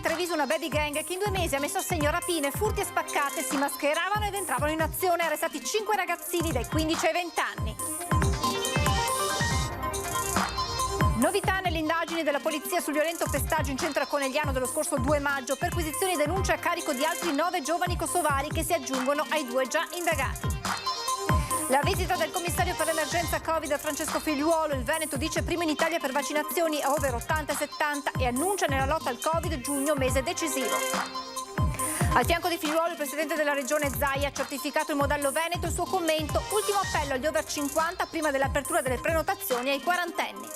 Treviso una baby gang che in 2 mesi ha messo a segno rapine, furti e spaccate, si mascheravano ed entravano in azione, arrestati 5 ragazzini dai 15 ai 20 anni. Novità nelle indagini della polizia sul violento pestaggio in centro a Conegliano dello scorso 2 maggio, perquisizioni e denunce a carico di altri 9 giovani kosovari che si aggiungono ai 2 già indagati. La visita del commissario per l'emergenza Covid a Francesco Figliuolo, il Veneto dice primo in Italia per vaccinazioni a over 80 e 70 e annuncia nella lotta al Covid giugno mese decisivo. Al fianco di Figliuolo il presidente della regione Zaia ha certificato il modello Veneto e il suo commento, ultimo appello agli over 50 prima dell'apertura delle prenotazioni ai quarantenni.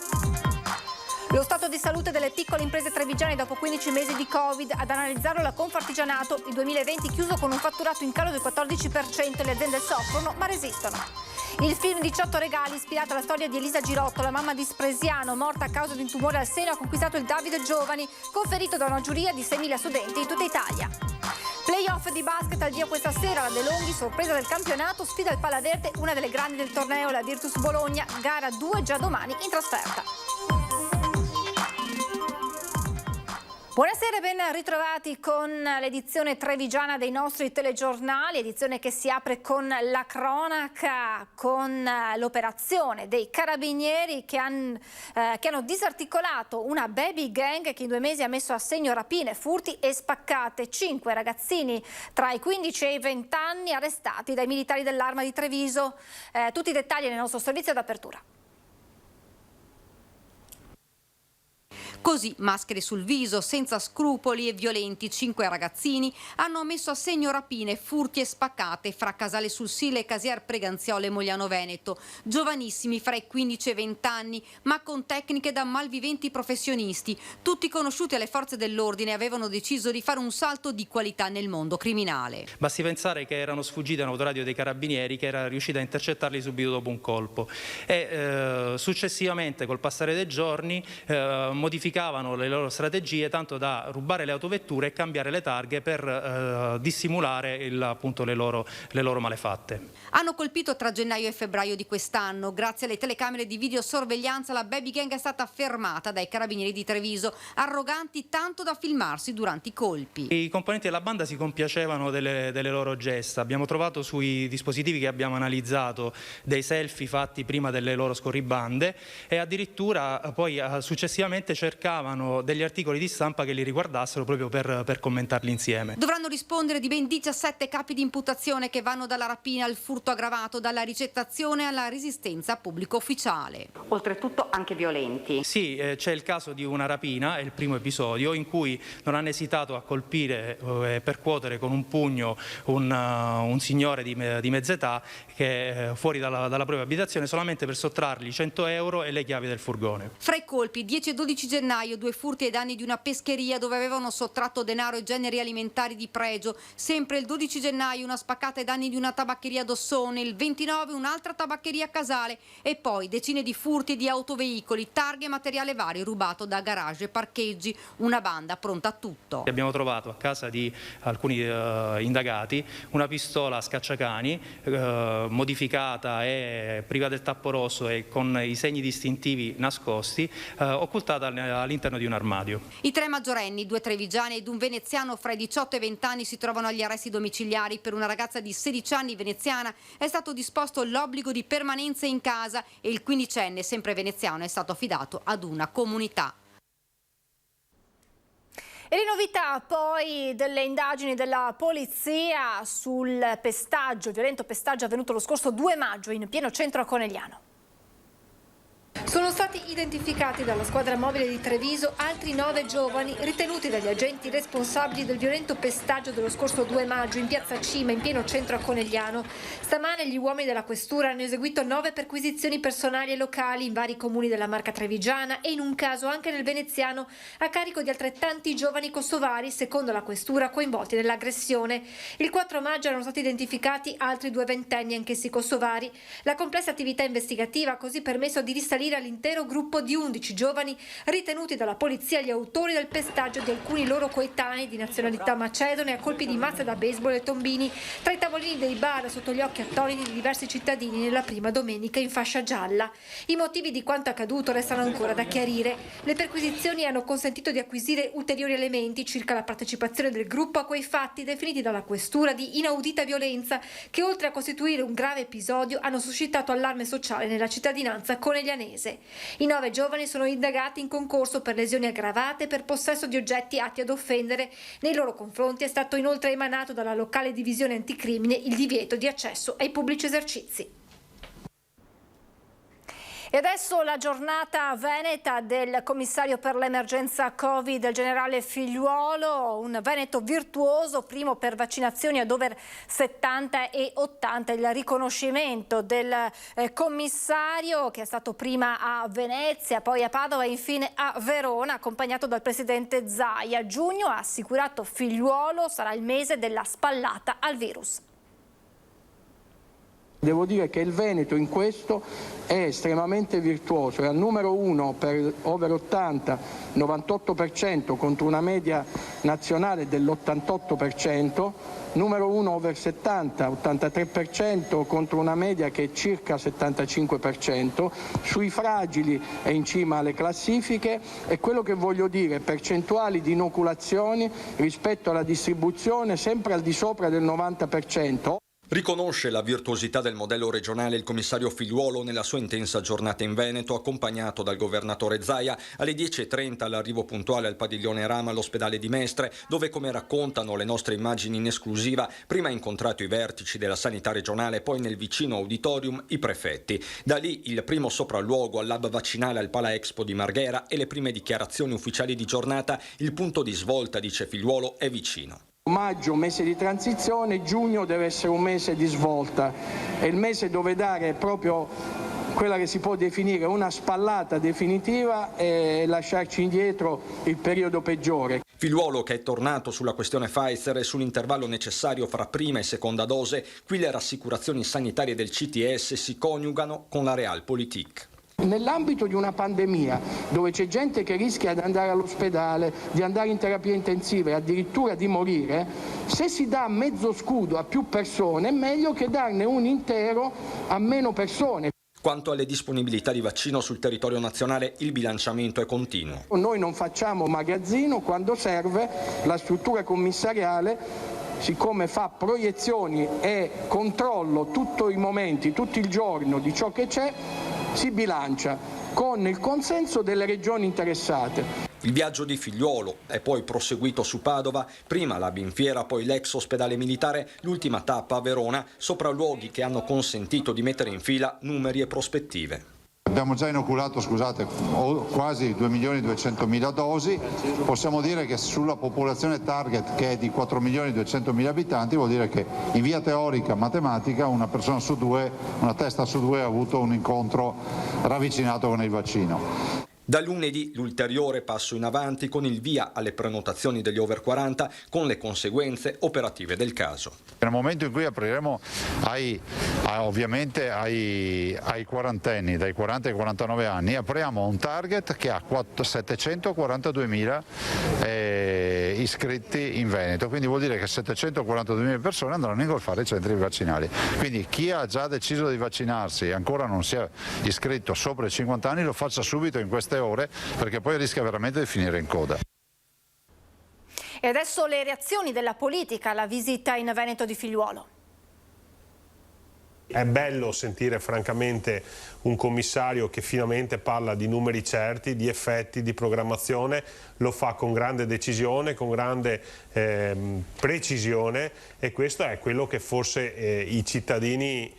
Lo stato di salute delle piccole imprese trevigiane dopo 15 mesi di Covid, ad analizzarlo la Confartigianato, il 2020 chiuso con un fatturato in calo del 14%, le aziende soffrono ma resistono. Il film 18 regali, ispirato alla storia di Elisa Girotto, la mamma di Spresiano, morta a causa di un tumore al seno, ha conquistato il Davide Giovani, conferito da una giuria di 6.000 studenti in tutta Italia. Playoff di basket al via questa sera, la De Longhi, sorpresa del campionato, sfida il Palaverde, una delle grandi del torneo, la Virtus Bologna, gara 2 già domani in trasferta. Buonasera e ben ritrovati con l'edizione trevigiana dei nostri telegiornali, edizione che si apre con la cronaca, con l'operazione dei carabinieri che hanno disarticolato una baby gang che in 2 mesi ha messo a segno rapine, furti e spaccate. 5 ragazzini tra i 15 e i 20 anni arrestati dai militari dell'Arma di Treviso. Tutti i dettagli nel nostro servizio d'apertura. Così, maschere sul viso, senza scrupoli e violenti, 5 ragazzini hanno messo a segno rapine, furti e spaccate fra Casale sul Sile e Casier Preganziolo e Mogliano Veneto. Giovanissimi, fra i 15 e i 20 anni, ma con tecniche da malviventi professionisti. Tutti conosciuti alle forze dell'ordine, avevano deciso di fare un salto di qualità nel mondo criminale. Basti pensare che erano sfuggiti a un autoradio dei carabinieri che era riuscita a intercettarli subito dopo un colpo e successivamente, col passare dei giorni, modificavano le loro strategie tanto da rubare le autovetture e cambiare le targhe per dissimulare appunto le loro malefatte. Hanno colpito tra gennaio e febbraio di quest'anno. Grazie alle telecamere di videosorveglianza la baby gang è stata fermata dai carabinieri di Treviso, arroganti tanto da filmarsi durante i colpi. I componenti della banda si compiacevano delle loro gesta. Abbiamo trovato sui dispositivi che abbiamo analizzato dei selfie fatti prima delle loro scorribande e addirittura poi successivamente cercavano degli articoli di stampa che li riguardassero proprio per commentarli insieme. Dovranno rispondere di ben 17 capi di imputazione che vanno dalla rapina al furto aggravato, dalla ricettazione alla resistenza a pubblico ufficiale. Oltretutto anche violenti. Sì, c'è il caso di una rapina, è il primo episodio, in cui non hanno esitato a colpire e percuotere con un pugno un signore di mezza età che è fuori dalla propria abitazione solamente per sottrargli 100 euro e le chiavi del furgone. Fra i colpi, 10 e 12 gennaio, 2 furti ai danni di una pescheria dove avevano sottratto denaro e generi alimentari di pregio. Sempre il 12 gennaio una spaccata ai danni di una tabaccheria d'Ossone, il 29 un'altra tabaccheria a Casale e poi decine di furti di autoveicoli, targhe e materiale vario rubato da garage e parcheggi. Una banda pronta a tutto. Abbiamo trovato a casa di alcuni indagati una pistola a scacciacani modificata e priva del tappo rosso e con i segni distintivi nascosti, occultata all'interno di un armadio. I 3 maggiorenni, 2 trevigiani ed un veneziano fra i 18 e i 20 anni si trovano agli arresti domiciliari. Per una ragazza di 16 anni veneziana è stato disposto l'obbligo di permanenza in casa e il 15enne, sempre veneziano, è stato affidato ad una comunità. E le novità poi delle indagini della polizia sul pestaggio, violento pestaggio avvenuto lo scorso 2 maggio in pieno centro a Conegliano. Sono stati identificati dalla squadra mobile di Treviso altri 9 giovani ritenuti dagli agenti responsabili del violento pestaggio dello scorso 2 maggio in piazza Cima, in pieno centro a Conegliano. Stamane gli uomini della questura hanno eseguito 9 perquisizioni personali e locali in vari comuni della Marca trevigiana e in un caso anche nel veneziano a carico di altrettanti giovani kosovari, secondo la questura, coinvolti nell'aggressione. Il 4 maggio erano stati identificati altri 2 ventenni, anch'essi kosovari. La complessa attività investigativa ha così permesso di risalire all'interno l'intero gruppo di 11 giovani ritenuti dalla polizia gli autori del pestaggio di alcuni loro coetanei di nazionalità macedone a colpi di mazze da baseball e tombini tra i tavolini dei bar sotto gli occhi attoniti di diversi cittadini nella prima domenica in fascia gialla. I motivi di quanto accaduto restano ancora da chiarire. Le perquisizioni hanno consentito di acquisire ulteriori elementi circa la partecipazione del gruppo a quei fatti definiti dalla questura di inaudita violenza che, oltre a costituire un grave episodio, hanno suscitato allarme sociale nella cittadinanza coneglianese. I 9 giovani sono indagati in concorso per lesioni aggravate e per possesso di oggetti atti ad offendere. Nei loro confronti è stato inoltre emanato dalla locale divisione anticrimine il divieto di accesso ai pubblici esercizi. E adesso la giornata veneta del commissario per l'emergenza Covid, il generale Figliuolo, un Veneto virtuoso, primo per vaccinazioni ad over 70 e 80, il riconoscimento del commissario che è stato prima a Venezia, poi a Padova e infine a Verona, accompagnato dal presidente Zaia. Giugno, ha assicurato Figliuolo, sarà il mese della spallata al virus. Devo dire che il Veneto in questo è estremamente virtuoso, è al numero 1 per over 80, 98% contro una media nazionale dell'88%, numero 1 over 70, 83% contro una media che è circa 75%, sui fragili è in cima alle classifiche e quello che voglio dire, percentuali di inoculazioni rispetto alla distribuzione sempre al di sopra del 90%. Riconosce la virtuosità del modello regionale il commissario Figliuolo nella sua intensa giornata in Veneto, accompagnato dal governatore Zaia alle 10:30 all'arrivo puntuale al padiglione Rama all'ospedale di Mestre, dove, come raccontano le nostre immagini in esclusiva, prima ha incontrato i vertici della sanità regionale, poi nel vicino auditorium i prefetti. Da lì il primo sopralluogo all'hub vaccinale al Pala Expo di Marghera e le prime dichiarazioni ufficiali di giornata. Il punto di svolta, dice Figliuolo, è vicino. Maggio mese di transizione, giugno deve essere un mese di svolta, è il mese dove dare proprio quella che si può definire una spallata definitiva e lasciarci indietro il periodo peggiore. Figliuolo, che è tornato sulla questione Pfizer e sull'intervallo necessario fra prima e seconda dose, qui le rassicurazioni sanitarie del CTS si coniugano con la Realpolitik. Nell'ambito di una pandemia dove c'è gente che rischia di andare all'ospedale, di andare in terapia intensiva e addirittura di morire, se si dà mezzo scudo a più persone è meglio che darne un intero a meno persone. Quanto alle disponibilità di vaccino sul territorio nazionale, il bilanciamento è continuo. Noi non facciamo magazzino, quando serve la struttura commissariale, siccome fa proiezioni e controllo tutti i momenti, tutto il giorno di ciò che c'è, si bilancia con il consenso delle regioni interessate. Il viaggio di Figliuolo è poi proseguito su Padova, prima la Binfiera, poi l'ex ospedale militare, l'ultima tappa a Verona, sopralluoghi che hanno consentito di mettere in fila numeri e prospettive. Abbiamo già inoculato, quasi 2.200.000 dosi, possiamo dire che sulla popolazione target, che è di 4.200.000 abitanti, vuol dire che in via teorica matematica una testa su due ha avuto un incontro ravvicinato con il vaccino. Da lunedì l'ulteriore passo in avanti con il via alle prenotazioni degli over 40 con le conseguenze operative del caso. Nel momento in cui apriremo ovviamente ai quarantenni dai 40 ai 49 anni, apriamo un target che ha 742.000 iscritti in Veneto, quindi vuol dire che 742.000 persone andranno a ingolfare i centri vaccinali. Quindi chi ha già deciso di vaccinarsi e ancora non si è iscritto sopra i 50 anni lo faccia subito in queste ore, perché poi rischia veramente di finire in coda. E adesso le reazioni della politica alla visita in Veneto di Figliuolo. È bello sentire francamente un commissario che finalmente parla di numeri certi, di effetti, di programmazione, lo fa con grande decisione, con grande precisione, e questo è quello che forse i cittadini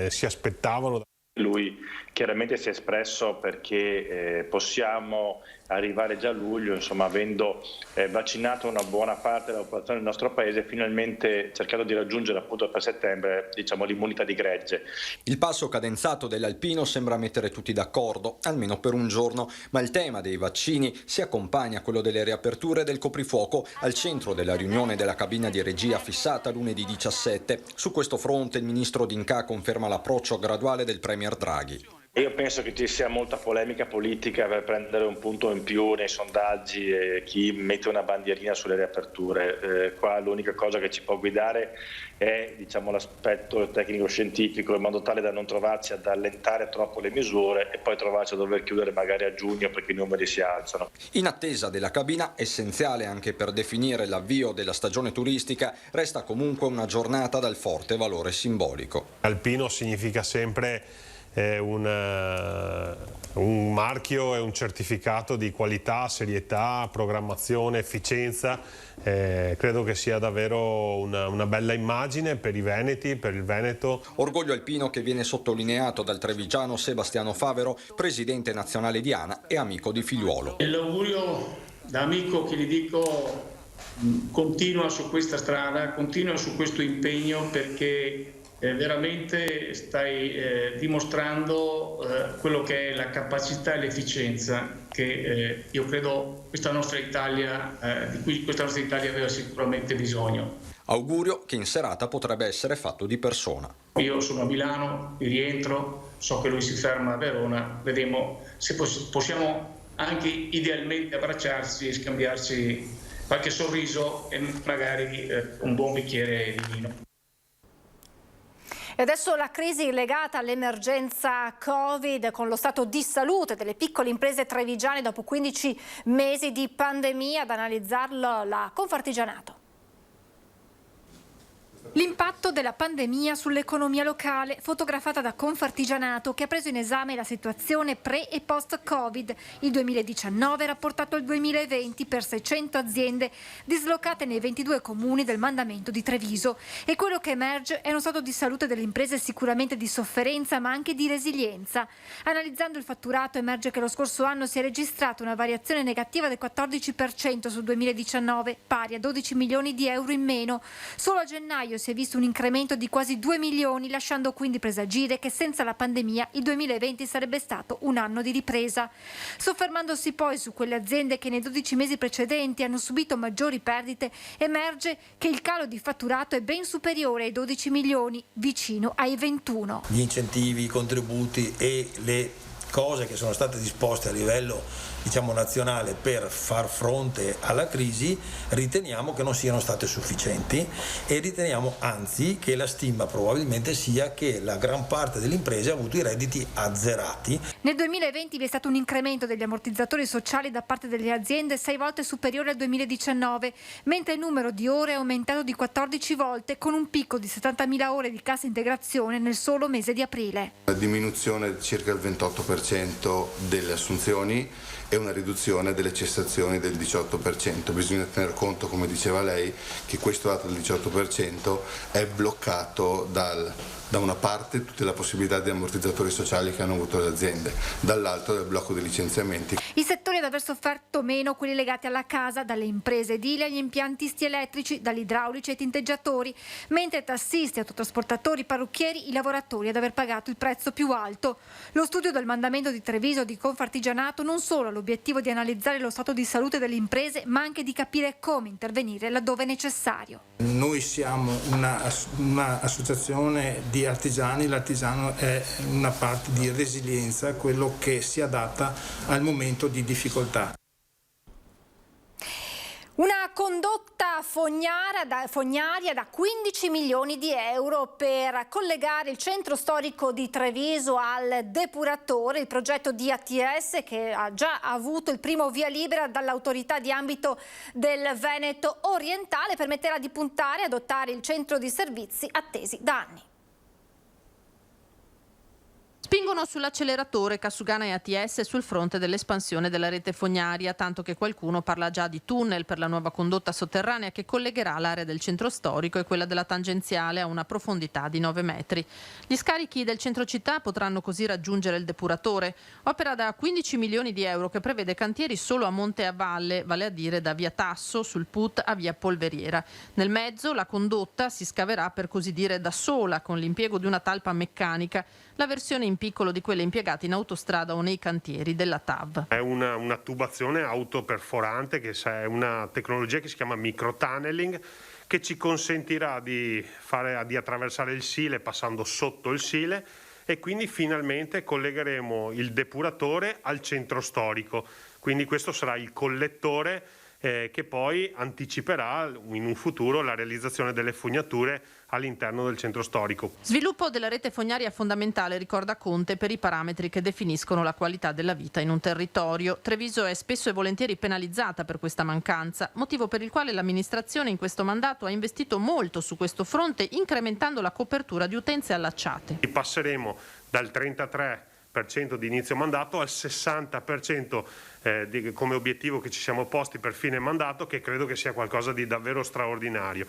si aspettavano. Lui chiaramente si è espresso perché possiamo arrivare già a luglio, insomma, avendo vaccinato una buona parte della popolazione del nostro paese, finalmente cercando di raggiungere appunto per settembre, diciamo, l'immunità di gregge. Il passo cadenzato dell'Alpino sembra mettere tutti d'accordo, almeno per un giorno, ma il tema dei vaccini si accompagna a quello delle riaperture del coprifuoco, al centro della riunione della cabina di regia fissata lunedì 17. Su questo fronte il ministro D'Incà conferma l'approccio graduale del premier Draghi. Io penso che ci sia molta polemica politica per prendere un punto in più nei sondaggi e chi mette una bandierina sulle riaperture. Qua l'unica cosa che ci può guidare è l'aspetto tecnico-scientifico, in modo tale da non trovarci ad allentare troppo le misure e poi trovarci a dover chiudere magari a giugno perché i numeri si alzano. In attesa della cabina, essenziale anche per definire l'avvio della stagione turistica, resta comunque una giornata dal forte valore simbolico. Alpino significa sempre un marchio e un certificato di qualità, serietà, programmazione, efficienza. Credo che sia davvero una bella immagine per i veneti, per il Veneto. Orgoglio alpino che viene sottolineato dal trevigiano Sebastiano Favero, presidente nazionale di ANA e amico di Figliuolo. L'augurio da amico che gli dico: continua su questa strada, continua su questo impegno, perché veramente stai dimostrando quello che è la capacità e l'efficienza che io credo questa nostra Italia, di cui questa nostra Italia aveva sicuramente bisogno. Augurio che in serata potrebbe essere fatto di persona. Io sono a Milano, rientro, so che lui si ferma a Verona, vedremo se possiamo anche idealmente abbracciarsi e scambiarci qualche sorriso e magari un buon bicchiere di vino. E adesso la crisi legata all'emergenza Covid con lo stato di salute delle piccole imprese trevigiane dopo 15 mesi di pandemia. Ad analizzarlo la Confartigianato. L'impatto della pandemia sull'economia locale, fotografata da Confartigianato, che ha preso in esame la situazione pre- e post-Covid. Il 2019 rapportato al 2020 per 600 aziende dislocate nei 22 comuni del mandamento di Treviso. E quello che emerge è uno stato di salute delle imprese sicuramente di sofferenza, ma anche di resilienza. Analizzando il fatturato emerge che lo scorso anno si è registrata una variazione negativa del 14% sul 2019, pari a 12 milioni di euro in meno. Solo a gennaio si è visto un incremento di quasi 2 milioni, lasciando quindi presagire che senza la pandemia il 2020 sarebbe stato un anno di ripresa. Soffermandosi poi su quelle aziende che nei 12 mesi precedenti hanno subito maggiori perdite, emerge che il calo di fatturato è ben superiore ai 12 milioni, vicino ai 21. Gli incentivi, i contributi e le cose che sono state disposte a livello nazionale per far fronte alla crisi riteniamo che non siano state sufficienti e riteniamo anzi che la stima probabilmente sia che la gran parte delle imprese ha avuto i redditi azzerati. Nel 2020 vi è stato un incremento degli ammortizzatori sociali da parte delle aziende 6 volte superiore al 2019, mentre il numero di ore è aumentato di 14 volte con un picco di 70.000 ore di cassa integrazione nel solo mese di aprile. Una diminuzione di circa il 28% delle assunzioni e una riduzione delle cessazioni del 18%. Bisogna tener conto, come diceva lei, che questo dato del 18% è bloccato da una parte tutte le possibilità di ammortizzatori sociali che hanno avuto le aziende, dall'altro del blocco dei licenziamenti. I settori ad aver sofferto meno quelli legati alla casa, dalle imprese edili agli impiantisti elettrici, dagli idraulici ai tinteggiatori, mentre tassisti, autotrasportatori, parrucchieri, i lavoratori ad aver pagato il prezzo più alto. Lo studio del mandamento di Treviso di Confartigianato non solo ha l'obiettivo di analizzare lo stato di salute delle imprese, ma anche di capire come intervenire laddove necessario. Noi siamo una associazione di artigiani, l'artigiano è una parte di resilienza, quello che si adatta al momento di difficoltà. Una condotta fognaria da 15 milioni di euro per collegare il centro storico di Treviso al depuratore, il progetto di ATS che ha già avuto il primo via libera dall'autorità di ambito del Veneto orientale, permetterà di puntare a dotare il centro di servizi attesi da anni. Spingono sull'acceleratore Cassugana e ATS sul fronte dell'espansione della rete fognaria, tanto che qualcuno parla già di tunnel per la nuova condotta sotterranea che collegherà l'area del centro storico e quella della tangenziale a una profondità di 9 metri. Gli scarichi del centro città potranno così raggiungere il depuratore, opera da 15 milioni di euro che prevede cantieri solo a monte e a valle, vale a dire da via Tasso sul Put a via Polveriera. Nel mezzo la condotta si scaverà per così dire da sola con l'impiego di una talpa meccanica, la versione in piccolo di quelle impiegate in autostrada o nei cantieri della TAV. È una tubazione autoperforante, che è una tecnologia che si chiama microtunneling, che ci consentirà di attraversare il Sile passando sotto il Sile e quindi finalmente collegheremo il depuratore al centro storico, quindi questo sarà il collettore che poi anticiperà in un futuro la realizzazione delle fognature all'interno del centro storico. Sviluppo della rete fognaria fondamentale, ricorda Conte, per i parametri che definiscono la qualità della vita in un territorio. Treviso è spesso e volentieri penalizzata per questa mancanza, motivo per il quale l'amministrazione in questo mandato ha investito molto su questo fronte, incrementando la copertura di utenze allacciate. Passeremo dal 33% di inizio mandato al 60% come obiettivo che ci siamo posti per fine mandato, che credo che sia qualcosa di davvero straordinario.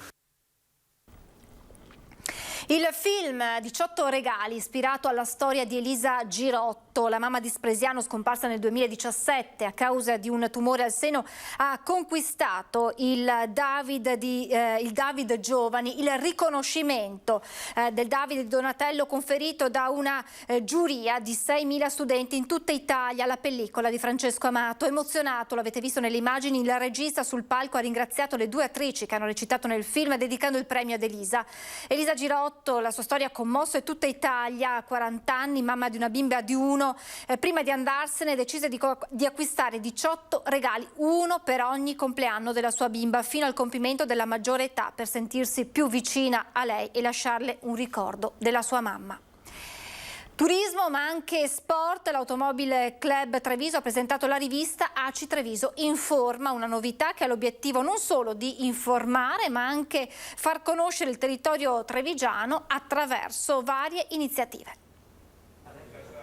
Il film 18 regali, ispirato alla storia di Elisa Girotto, la mamma di Spresiano scomparsa nel 2017 a causa di un tumore al seno, ha conquistato il David Giovani, il riconoscimento del David di Donatello conferito da una giuria di 6.000 studenti in tutta Italia. La pellicola di Francesco Amato. Emozionato, l'avete visto nelle immagini, il regista sul palco ha ringraziato le 2 attrici che hanno recitato nel film, dedicando il premio ad Elisa. Elisa Girotto, la sua storia ha commosso e tutta Italia. A 40 anni, mamma di una bimba di 1, prima di andarsene decise di acquistare 18 regali, uno per ogni compleanno della sua bimba, fino al compimento della maggiore età, per sentirsi più vicina a lei e lasciarle un ricordo della sua mamma. Turismo ma anche sport. L'Automobile Club Treviso ha presentato la rivista ACI Treviso Informa, una novità che ha l'obiettivo non solo di informare ma anche far conoscere il territorio trevigiano attraverso varie iniziative.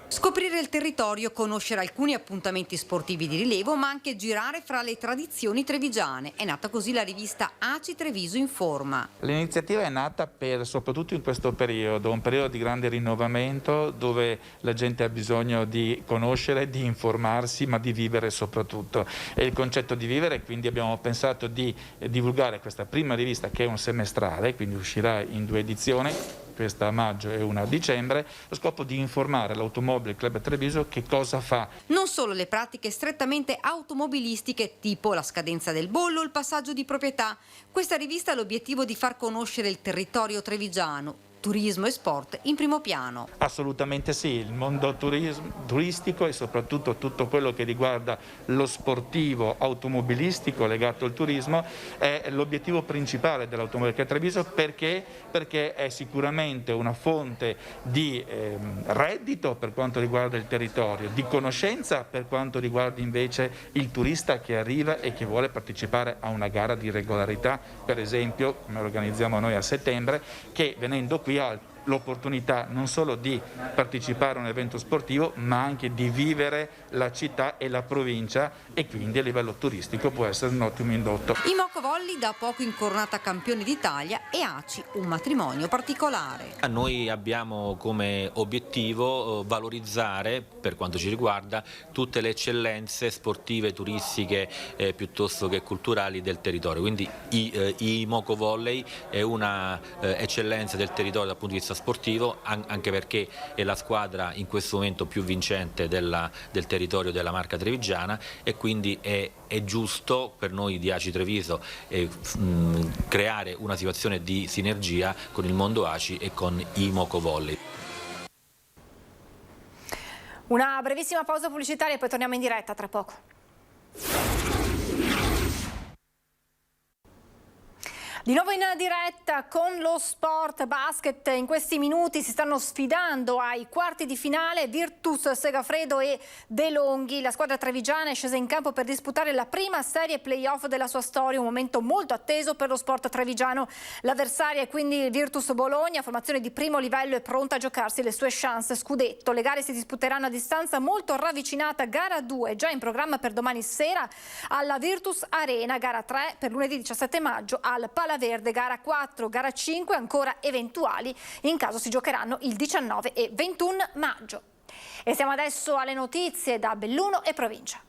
Scoprire il territorio, conoscere alcuni appuntamenti sportivi di rilievo, ma anche girare fra le tradizioni trevigiane. È nata così la rivista ACI Treviso Informa. L'iniziativa è nata soprattutto in questo periodo, un periodo di grande rinnovamento dove la gente ha bisogno di conoscere, di informarsi, ma di vivere soprattutto. E il concetto di vivere, quindi abbiamo pensato di divulgare questa prima rivista, che è un semestrale, quindi uscirà in 2 edizioni, questa a maggio e una a dicembre, lo scopo di informare l'Automobile Club Treviso che cosa fa. Non solo le pratiche strettamente automobilistiche, tipo la scadenza del bollo o il passaggio di proprietà. Questa rivista ha l'obiettivo di far conoscere il territorio trevigiano, turismo e sport in primo piano. Assolutamente sì, il mondo turistico e soprattutto tutto quello che riguarda lo sportivo automobilistico legato al turismo è l'obiettivo principale dell'Automobile Club Treviso, perché è sicuramente una fonte di reddito per quanto riguarda il territorio, di conoscenza per quanto riguarda invece il turista che arriva e che vuole partecipare a una gara di regolarità, per esempio come organizziamo noi a settembre, che venendo qui ha l'opportunità non solo di partecipare a un evento sportivo ma anche di vivere la città e la provincia, e quindi a livello turistico può essere un ottimo indotto. Imoco Volley da poco incoronata campione d'Italia e ACI un matrimonio particolare. Noi abbiamo come obiettivo valorizzare, per quanto ci riguarda, tutte le eccellenze sportive, turistiche piuttosto che culturali del territorio. Quindi Imoco Volley è una eccellenza del territorio dal punto di vista sportivo, anche perché è la squadra in questo momento più vincente del territorio della marca trevigiana, e quindi è giusto per noi di ACI Treviso creare una situazione di sinergia con il mondo ACI e con Imoco Volley. Una brevissima pausa pubblicitaria e poi torniamo in diretta tra poco. Di nuovo in diretta con lo sport basket. In questi minuti si stanno sfidando ai quarti di finale Virtus Segafredo e De Longhi. La squadra trevigiana è scesa in campo per disputare la prima serie playoff della sua storia, un momento molto atteso per lo sport trevigiano. L'avversaria è quindi Virtus Bologna, formazione di primo livello e pronta a giocarsi le sue chance scudetto. Le gare si disputeranno a distanza molto ravvicinata. Gara 2 già in programma per domani sera alla Virtus Arena, gara 3 per lunedì 17 maggio al Palaverde, gara 4, gara 5 ancora eventuali in caso si giocheranno il 19 e 21 maggio. E siamo adesso alle notizie da Belluno e provincia.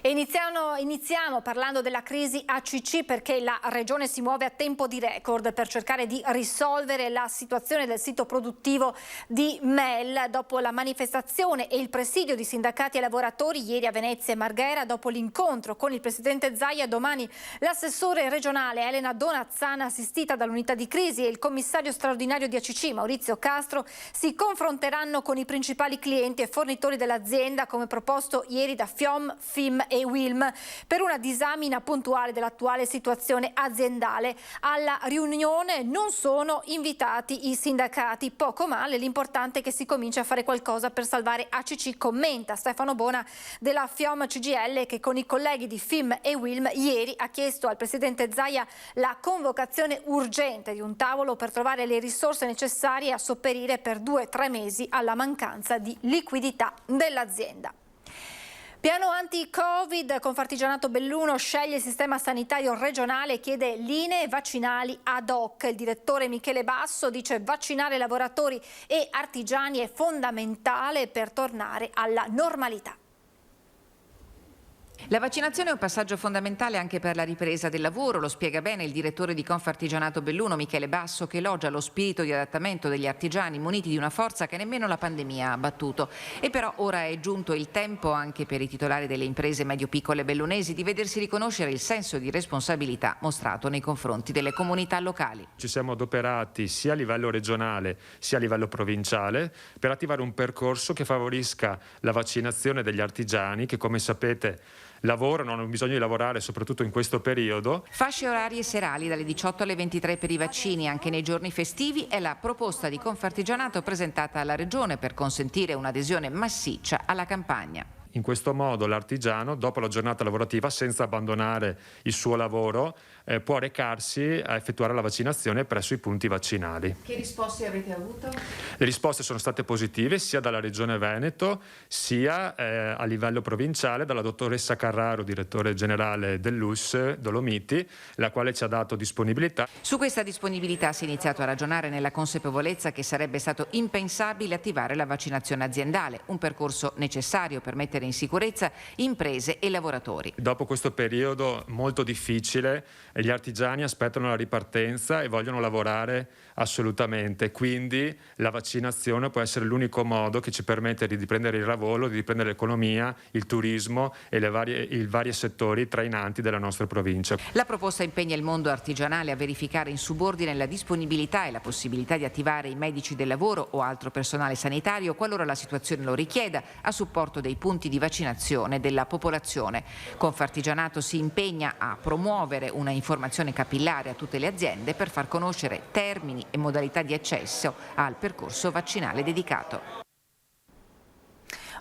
E Iniziamo parlando della crisi ACC, perché la regione si muove a tempo di record per cercare di risolvere la situazione del sito produttivo di Mel dopo la manifestazione e il presidio di sindacati e lavoratori ieri a Venezia e Marghera. Dopo l'incontro con il presidente Zaia, domani l'assessore regionale Elena Donazzana, assistita dall'unità di crisi, e il commissario straordinario di ACC Maurizio Castro si confronteranno con i principali clienti e fornitori dell'azienda, come proposto ieri da FIOM, FIM e WILM, per una disamina puntuale dell'attuale situazione aziendale. Alla riunione non sono invitati i sindacati, poco male, l'importante è che si cominci a fare qualcosa per salvare ACC, commenta Stefano Bona della FIOM CGIL, che con i colleghi di FIM e WILM ieri ha chiesto al presidente Zaia la convocazione urgente di un tavolo per trovare le risorse necessarie a sopperire per 2-3 mesi alla mancanza di liquidità dell'azienda. Piano anti-Covid, Confartigianato Belluno sceglie il sistema sanitario regionale e chiede linee vaccinali ad hoc. Il direttore Michele Basso dice: vaccinare lavoratori e artigiani è fondamentale per tornare alla normalità. La vaccinazione è un passaggio fondamentale anche per la ripresa del lavoro, lo spiega bene il direttore di Confartigianato Belluno Michele Basso, che elogia lo spirito di adattamento degli artigiani muniti di una forza che nemmeno la pandemia ha abbattuto. E però ora è giunto il tempo anche per i titolari delle imprese medio-piccole bellunesi di vedersi riconoscere il senso di responsabilità mostrato nei confronti delle comunità locali. Ci siamo adoperati sia a livello regionale sia a livello provinciale per attivare un percorso che favorisca la vaccinazione degli artigiani che, come sapete, lavorano, hanno bisogno di lavorare soprattutto in questo periodo. Fasce orarie serali dalle 18 alle 23 per i vaccini anche nei giorni festivi è la proposta di Confartigianato presentata alla Regione per consentire un'adesione massiccia alla campagna. In questo modo l'artigiano, dopo la giornata lavorativa, senza abbandonare il suo lavoro, può recarsi a effettuare la vaccinazione presso i punti vaccinali. Che risposte avete avuto? Le risposte sono state positive sia dalla Regione Veneto sia a livello provinciale dalla dottoressa Carraro, direttore generale dell'US Dolomiti, la quale ci ha dato disponibilità. Su questa disponibilità si è iniziato a ragionare nella consapevolezza che sarebbe stato impensabile attivare la vaccinazione aziendale, un percorso necessario per mettere in sicurezza imprese e lavoratori. Dopo questo periodo molto difficile, gli artigiani aspettano la ripartenza e vogliono lavorare assolutamente, quindi la vaccinazione può essere l'unico modo che ci permette di riprendere il lavoro, di riprendere l'economia, il turismo e i vari settori trainanti della nostra provincia. La proposta impegna il mondo artigianale a verificare in subordine la disponibilità e la possibilità di attivare i medici del lavoro o altro personale sanitario qualora la situazione lo richieda, a supporto dei punti di vaccinazione della popolazione. Confartigianato si impegna a promuovere una informazione capillare a tutte le aziende per far conoscere termini e modalità di accesso al percorso vaccinale dedicato.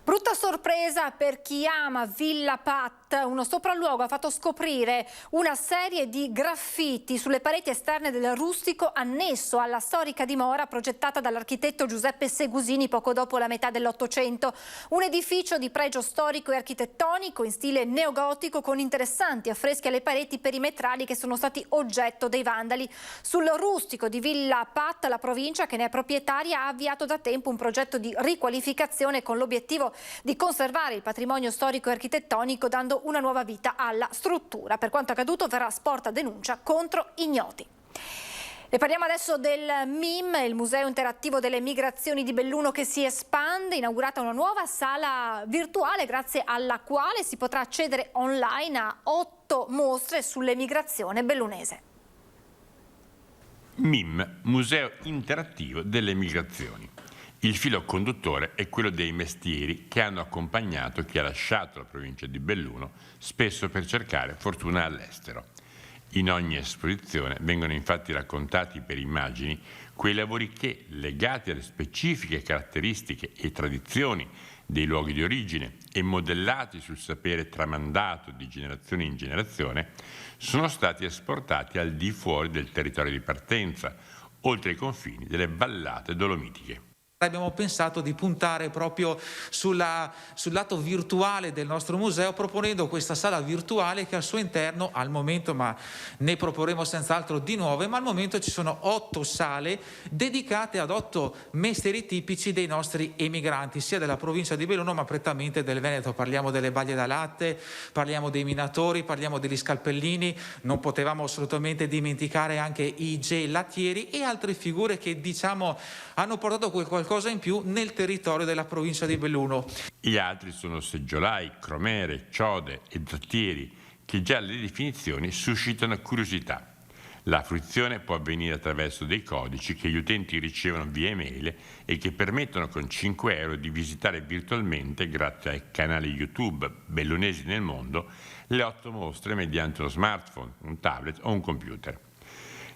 Brutta sorpresa per chi ama Villa Pat. Uno sopralluogo ha fatto scoprire una serie di graffiti sulle pareti esterne del rustico annesso alla storica dimora progettata dall'architetto Giuseppe Segusini poco dopo la metà dell'Ottocento. Un edificio di pregio storico e architettonico in stile neogotico con interessanti affreschi alle pareti perimetrali che sono stati oggetto dei vandali. Sul rustico di Villa Pat la provincia, che ne è proprietaria, ha avviato da tempo un progetto di riqualificazione con l'obiettivo di conservare il patrimonio storico e architettonico, dando una nuova vita alla struttura. Per quanto accaduto verrà sporta denuncia contro ignoti. E parliamo adesso del MIM, il Museo Interattivo delle Migrazioni di Belluno, che si espande, inaugurata una nuova sala virtuale grazie alla quale si potrà accedere online a 8 mostre sull'emigrazione bellunese. MIM, Museo Interattivo delle Migrazioni. Il filo conduttore è quello dei mestieri che hanno accompagnato chi ha lasciato la provincia di Belluno, spesso per cercare fortuna all'estero. In ogni esposizione vengono infatti raccontati per immagini quei lavori che, legati alle specifiche caratteristiche e tradizioni dei luoghi di origine e modellati sul sapere tramandato di generazione in generazione, sono stati esportati al di fuori del territorio di partenza, oltre i confini delle vallate dolomitiche. Abbiamo pensato di puntare proprio sul lato virtuale del nostro museo, proponendo questa sala virtuale che al suo interno, al momento, ma ne proporremo senz'altro di nuove, ma al momento ci sono 8 sale dedicate ad 8 mestieri tipici dei nostri emigranti, sia della provincia di Belluno ma prettamente del Veneto. Parliamo delle baglie da latte, parliamo dei minatori, parliamo degli scalpellini, non potevamo assolutamente dimenticare anche i gelattieri e altre figure che hanno portato qualcosa in più nel territorio della provincia di Belluno. Gli altri sono seggiolai, cromere, ciode e zattieri, che già le definizioni suscitano curiosità. La fruizione può avvenire attraverso dei codici che gli utenti ricevono via email e che permettono con 5 euro di visitare virtualmente, grazie ai canali YouTube Bellunesi nel mondo, le 8 mostre mediante uno smartphone, un tablet o un computer.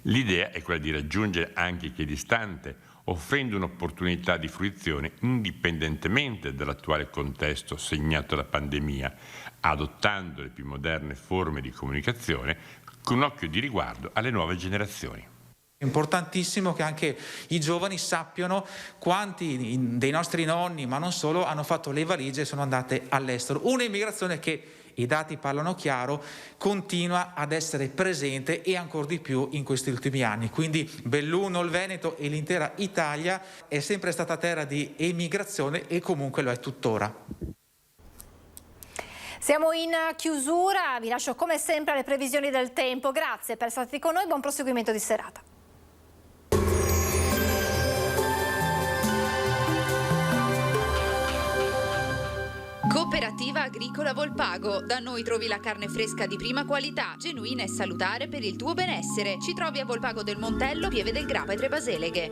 L'idea è quella di raggiungere anche chi è distante, offrendo un'opportunità di fruizione indipendentemente dall'attuale contesto segnato dalla pandemia, adottando le più moderne forme di comunicazione con un occhio di riguardo alle nuove generazioni. È importantissimo che anche i giovani sappiano quanti dei nostri nonni, ma non solo, hanno fatto le valigie e sono andate all'estero. Un'immigrazione che, i dati parlano chiaro, continua ad essere presente e ancora di più in questi ultimi anni. Quindi Belluno, il Veneto e l'intera Italia è sempre stata terra di emigrazione e comunque lo è tuttora. Siamo in chiusura, vi lascio come sempre alle previsioni del tempo. Grazie per essere stati con noi, buon proseguimento di serata. Cooperativa Agricola Volpago. Da noi trovi la carne fresca di prima qualità, genuina e salutare per il tuo benessere. Ci trovi a Volpago del Montello, Pieve del Grappa e Trebaseleghe.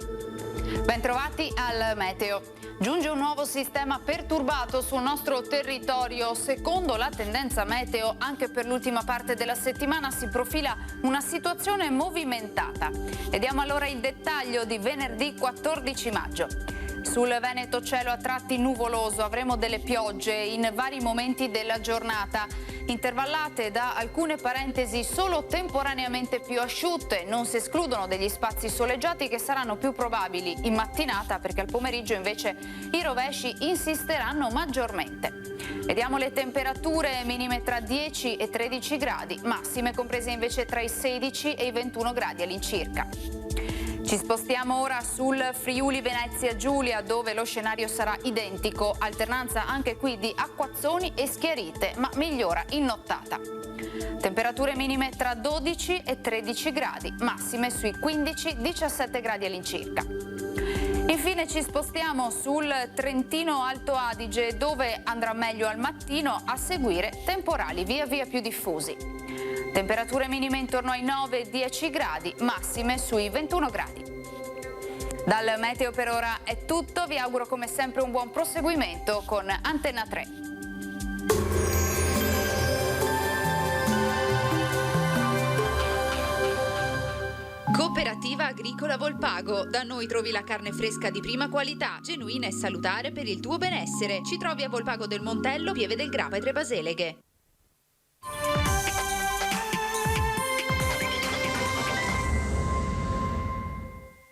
Bentrovati al meteo. Giunge un nuovo sistema perturbato sul nostro territorio. Secondo la tendenza meteo, anche per l'ultima parte della settimana si profila una situazione movimentata. Vediamo allora il dettaglio di venerdì 14 maggio. Sul Veneto cielo a tratti nuvoloso, avremo delle piogge in vari momenti della giornata, intervallate da alcune parentesi solo temporaneamente più asciutte. Non si escludono degli spazi soleggiati che saranno più probabili in mattinata, perché al pomeriggio invece i rovesci insisteranno maggiormente. Vediamo le temperature: minime tra 10 e 13 gradi, massime comprese invece tra i 16 e i 21 gradi all'incirca. Ci spostiamo ora sul Friuli Venezia Giulia, dove lo scenario sarà identico, alternanza anche qui di acquazzoni e schiarite, ma migliora in nottata. Temperature minime tra 12 e 13 gradi, massime sui 15-17 gradi all'incirca. Infine ci spostiamo sul Trentino Alto Adige, dove andrà meglio al mattino, a seguire temporali via via più diffusi. Temperature minime intorno ai 9-10 gradi, massime sui 21 gradi. Dal meteo per ora è tutto, vi auguro come sempre un buon proseguimento con Antenna 3. Cooperativa Agricola Volpago. Da noi trovi la carne fresca di prima qualità, genuina e salutare per il tuo benessere. Ci trovi a Volpago del Montello, Pieve del Grappa e Trebaseleghe.